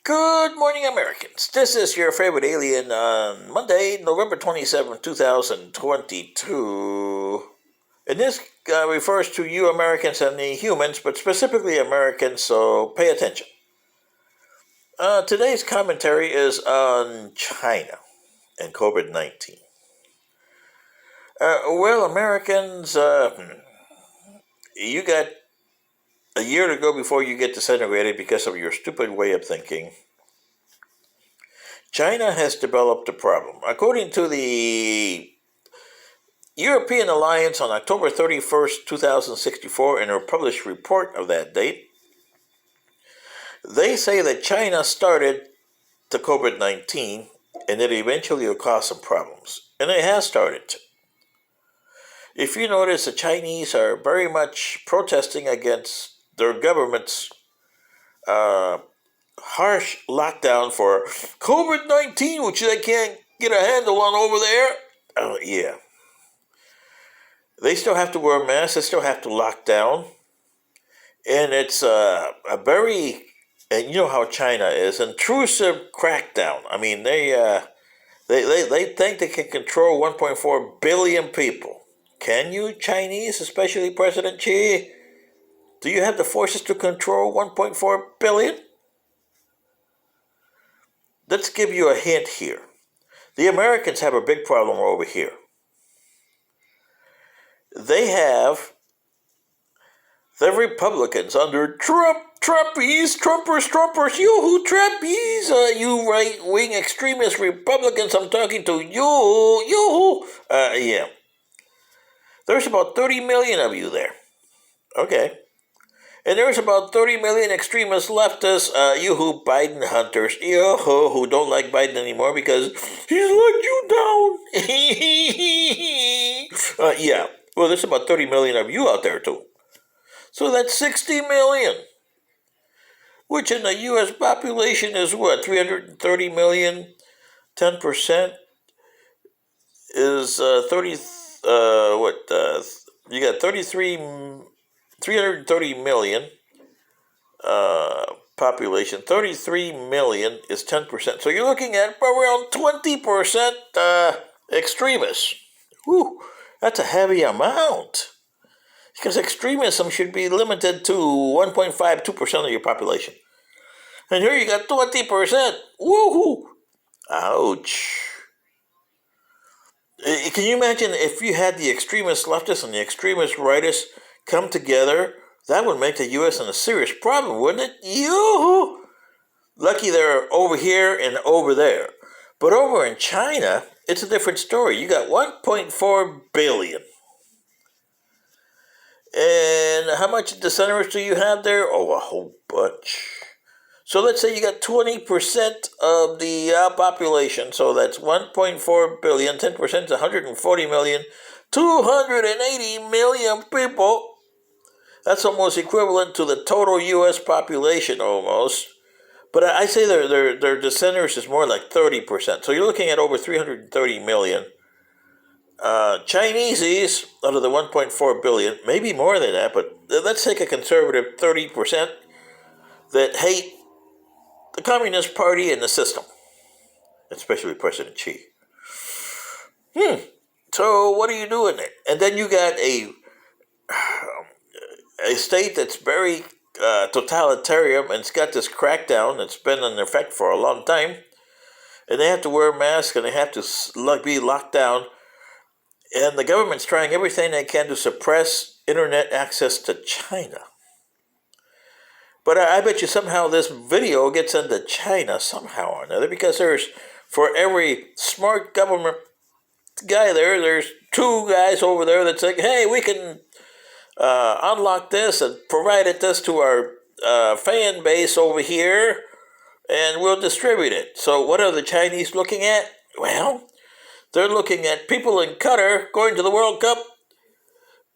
Good morning, Americans. This is your favorite alien on Monday, November 27th, 2022. And this refers to you Americans and the humans, but specifically Americans, so pay attention. Today's commentary is on China and COVID 19. Americans, you got a year to go before you get disintegrated because of your stupid way of thinking. China has developed a problem. According to the European Alliance on October 31st, 2064, in a published report of that date, they say that China started the COVID 19 and it eventually will cause some problems. And it has started. If you notice, the Chinese are very much protesting against their government's harsh lockdown for COVID 19, which they can't get a handle on over there. Yeah. They still have to wear masks, they still have to lock down. And it's a very, and you know how China is, intrusive crackdown. I mean, they think they can control 1.4 billion people. Can you, Chinese, especially President Xi? Do you have the forces to control 1.4 billion? Let's give you a hint here. The Americans have a big problem over here. They have the Republicans under Trumpers, yoo-hoo, Trumpies, you right-wing extremist Republicans, I'm talking to you, yoo-hoo. Yeah. There's about 30 million of you there. Okay. And there's about 30 million extremist leftists, yoo-hoo, Biden hunters, yoo-hoo, who don't like Biden anymore because he's let you down. Yeah. Well, there's about 30 million of you out there, too. So that's 60 million, which in the U.S. population is what, 330 million? 10% is 30, you got 330 million population. 33 million is 10%. So you're looking at around 20% extremists. Whew, that's a heavy amount. Because extremism should be limited to 1.52% of your population. And here you got 20%. Woohoo! Ouch. Can you imagine if you had the extremist leftists and the extremist rightists come together? That would make the U.S. in a serious problem, wouldn't it? Yoo-hoo! Lucky they're over here and over there. But over in China, it's a different story. You got 1.4 billion. And how much dissenters do you have there? Oh, a whole bunch. So let's say you got 20% of the population. So that's 1.4 billion. 10% is 140 million. 280 million people. That's almost equivalent to the total U.S. population almost. But I say their dissenters is more like 30%. So you're looking at over 330 million. Chineses, out of the 1.4 billion, maybe more than that, but let's take a conservative 30% that hate the Communist Party and the system, especially President Xi. So what are you doing there? And then you got a state that's very totalitarian, and it's got this crackdown that's been in effect for a long time, and they have to wear masks and they have to be locked down. And the government's trying everything they can to suppress internet access to China. But I bet you somehow this video gets into China somehow or another, because there's, for every smart government guy there's two guys over there that say, hey, we can unlock this and provide this to our fan base over here, and we'll distribute it. So what are the Chinese looking at? Well, they're looking at people in Qatar going to the World Cup,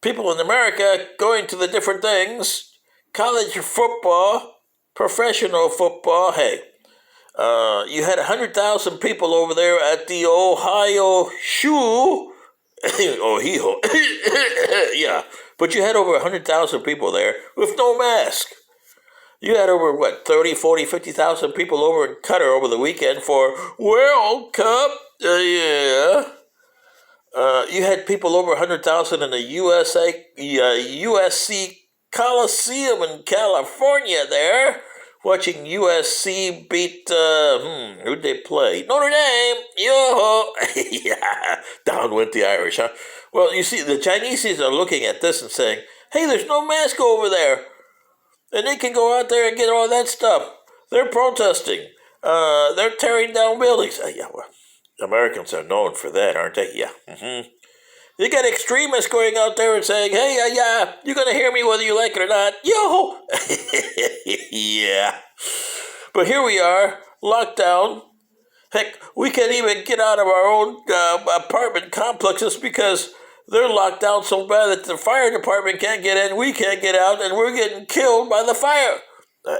people in America going to the different things, college football, professional football. Hey, you had 100,000 people over there at the Ohio Shoe. Ohio. Yeah, but you had over 100,000 people there with no mask. You had over, what, 30, 40, 50,000 people over in Qatar over the weekend for World Cup. Yeah. You had people over 100,000 in the USC Coliseum in California there, watching USC beat, who'd they play? Notre Dame! Yo! Yeah, down went the Irish, huh? Well, you see, the Chinese are looking at this and saying, hey, there's no mask over there. And they can go out there and get all that stuff. They're protesting. They're tearing down buildings. Yeah, well, Americans are known for that, aren't they? Yeah. You got extremists going out there and saying, hey, yeah, you're going to hear me whether you like it or not. Yo! Yeah. But here we are, locked down. Heck, we can't even get out of our own apartment complexes because they're locked down so bad that the fire department can't get in, we can't get out, and we're getting killed by the fire.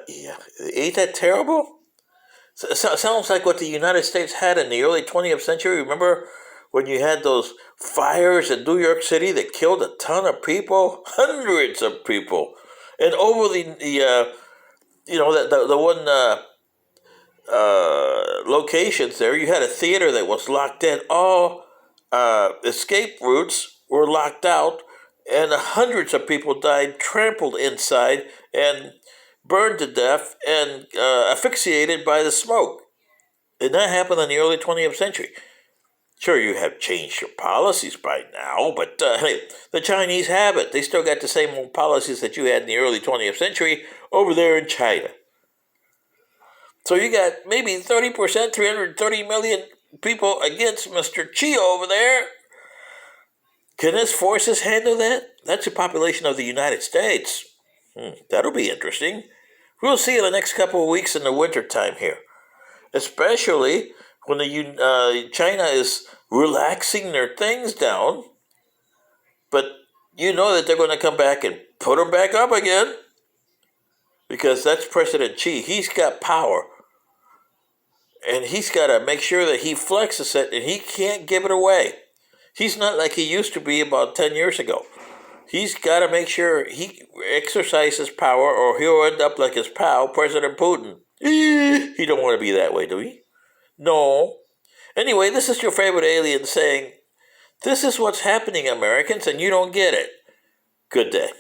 Yeah, ain't that terrible? Sounds like what the United States had in the early 20th century. Remember when you had those fires in New York City that killed a ton of people, hundreds of people, and over the one locations there, you had a theater that was locked in. All escape routes were locked out, and hundreds of people died, trampled inside, and burned to death, and asphyxiated by the smoke. And that happened in the early 20th century. Sure, you have changed your policies by now, but the Chinese haven't. They still got the same old policies that you had in the early 20th century over there in China. So you got maybe 30%, 330 million people against Mr. Xi over there. Can his forces handle that? That's the population of the United States. That'll be interesting. We'll see in the next couple of weeks in the wintertime here. Especially when China is relaxing their things down. But you know that they're going to come back and put them back up again. Because that's President Xi. He's got power. And he's got to make sure that he flexes it and he can't give it away. He's not like he used to be about 10 years ago. He's got to make sure he exercises power or he'll end up like his pal, President Putin. He don't want to be that way, do he? No. Anyway, this is your favorite alien saying, this is what's happening, Americans, and you don't get it. Good day.